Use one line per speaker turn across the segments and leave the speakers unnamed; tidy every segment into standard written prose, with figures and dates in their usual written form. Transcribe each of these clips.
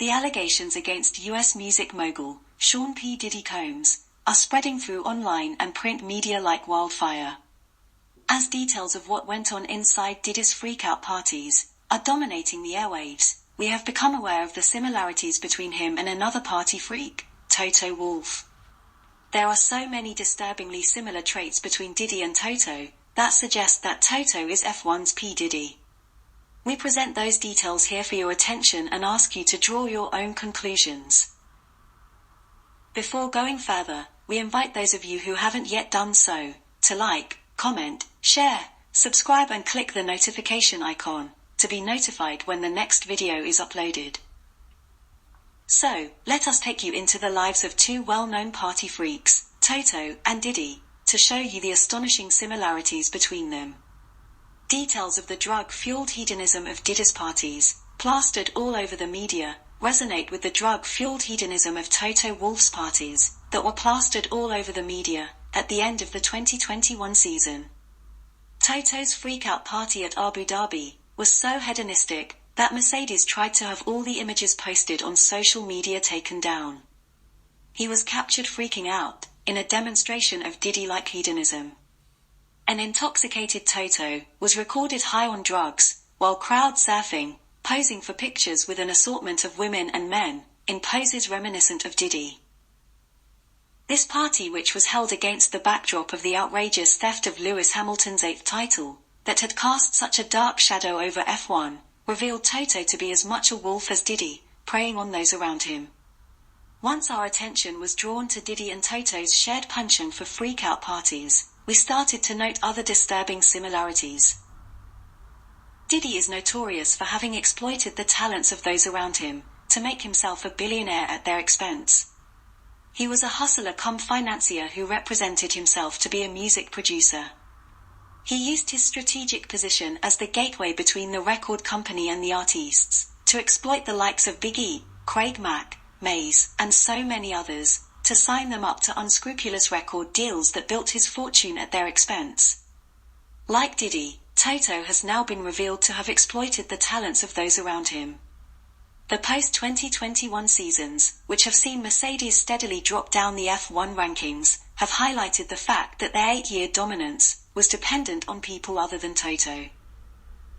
The allegations against U.S. music mogul, Sean P. Diddy Combs, are spreading through online and print media like wildfire. As details of what went on inside Diddy's freak-out parties are dominating the airwaves, we have become aware of the similarities between him and another party freak, Toto Wolff. There are so many disturbingly similar traits between Diddy and Toto that suggest that Toto is F1's P Diddy. We present those details here for your attention and ask you to draw your own conclusions. Before going further, we invite those of you who haven't yet done so, to like, comment, share, subscribe and click the notification icon, to be notified when the next video is uploaded. So, let us take you into the lives of two well-known party freaks, Toto and Diddy, to show you the astonishing similarities between them. Details of the drug-fueled hedonism of Diddy's parties, plastered all over the media, resonate with the drug-fueled hedonism of Toto Wolff's parties, that were plastered all over the media, at the end of the 2021 season. Toto's freak-out party at Abu Dhabi was so hedonistic that Mercedes tried to have all the images posted on social media taken down. He was captured freaking out, in a demonstration of Diddy-like hedonism. An intoxicated Toto was recorded high on drugs, while crowd surfing, posing for pictures with an assortment of women and men, in poses reminiscent of Diddy. This party, which was held against the backdrop of the outrageous theft of Lewis Hamilton's 8th title, that had cast such a dark shadow over F1, revealed Toto to be as much a wolf as Diddy, preying on those around him. Once our attention was drawn to Diddy and Toto's shared penchant for freak-out parties, we started to note other disturbing similarities. Diddy is notorious for having exploited the talents of those around him, to make himself a billionaire at their expense. He was a hustler cum financier who represented himself to be a music producer. He used his strategic position as the gateway between the record company and the artists, to exploit the likes of Big E, Craig Mack, Maze, and so many others, to sign them up to unscrupulous record deals that built his fortune at their expense. Like Diddy, Toto has now been revealed to have exploited the talents of those around him. The post-2021 seasons, which have seen Mercedes steadily drop down the F1 rankings, have highlighted the fact that their 8-year dominance was dependent on people other than Toto.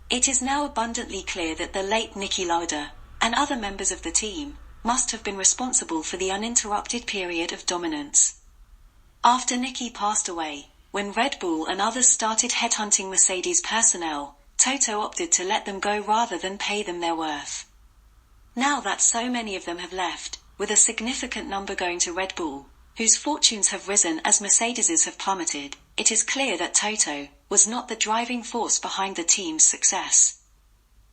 It is now abundantly clear that the late Niki Lauda, and other members of the team, must have been responsible for the uninterrupted period of dominance. After Niki passed away, when Red Bull and others started headhunting Mercedes personnel, Toto opted to let them go rather than pay them their worth. Now that so many of them have left, with a significant number going to Red Bull, whose fortunes have risen as Mercedes's have plummeted, it is clear that Toto was not the driving force behind the team's success.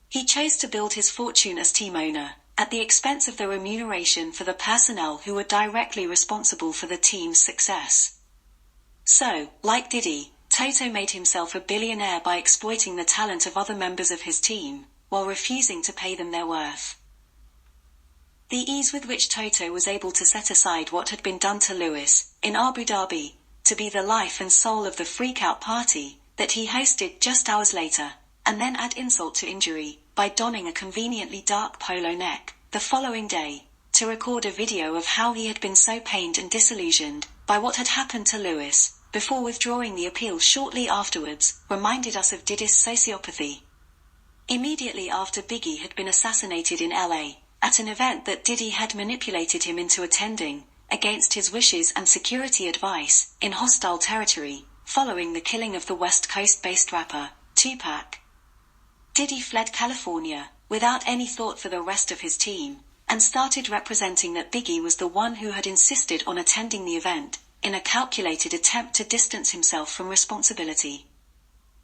He chose to build his fortune as team owner, at the expense of the remuneration for the personnel who were directly responsible for the team's success. So, like Diddy, Toto made himself a billionaire by exploiting the talent of other members of his team, while refusing to pay them their worth. The ease with which Toto was able to set aside what had been done to Lewis, in Abu Dhabi, to be the life and soul of the freak-out party that he hosted just hours later, and then add insult to injury, by donning a conveniently dark polo neck, the following day, to record a video of how he had been so pained and disillusioned by what had happened to Lewis, before withdrawing the appeal shortly afterwards, reminded us of Diddy's sociopathy. Immediately after Biggie had been assassinated in LA, at an event that Diddy had manipulated him into attending, against his wishes and security advice, in hostile territory, following the killing of the West Coast-based rapper, Tupac. Diddy fled California, without any thought for the rest of his team, and started representing that Biggie was the one who had insisted on attending the event, in a calculated attempt to distance himself from responsibility.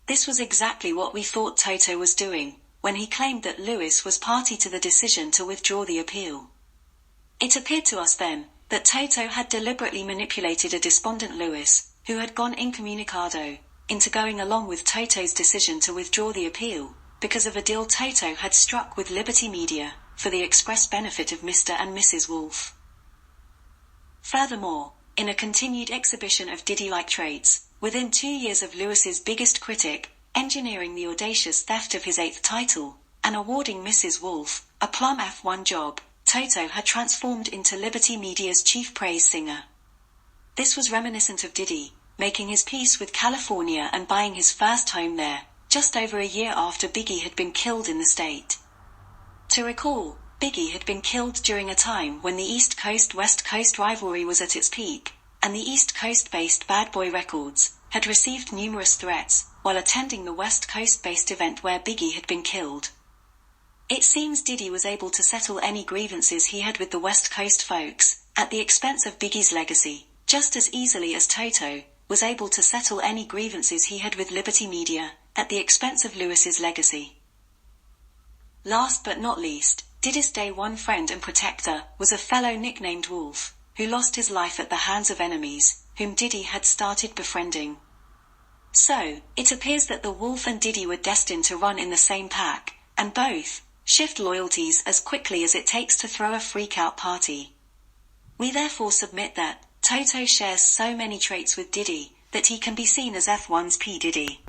This was exactly what we thought Toto was doing, when he claimed that Lewis was party to the decision to withdraw the appeal. It appeared to us then, that Toto had deliberately manipulated a despondent Lewis, who had gone incommunicado, into going along with Toto's decision to withdraw the appeal, because of a deal Toto had struck with Liberty Media, for the express benefit of Mr. and Mrs. Wolff. Furthermore, in a continued exhibition of Diddy-like traits, within 2 years of Lewis's biggest critic, engineering the audacious theft of his 8th title, and awarding Mrs. Wolff a plum F1 job, Toto had transformed into Liberty Media's chief praise singer. This was reminiscent of Diddy, making his peace with California and buying his first home there, just over a year after Biggie had been killed in the state. To recall, Biggie had been killed during a time when the East Coast-West Coast rivalry was at its peak, and the East Coast-based Bad Boy Records had received numerous threats while attending the West Coast-based event where Biggie had been killed. It seems Diddy was able to settle any grievances he had with the West Coast folks, at the expense of Biggie's legacy, just as easily as Toto was able to settle any grievances he had with Liberty Media, at the expense of Lewis's legacy. Last but not least, Diddy's day one friend and protector was a fellow nicknamed Wolff, who lost his life at the hands of enemies, whom Diddy had started befriending. So, it appears that the Wolff and Diddy were destined to run in the same pack, and both shift loyalties as quickly as it takes to throw a freak-out party. We therefore submit that Toto shares so many traits with Diddy that he can be seen as F1's P Diddy.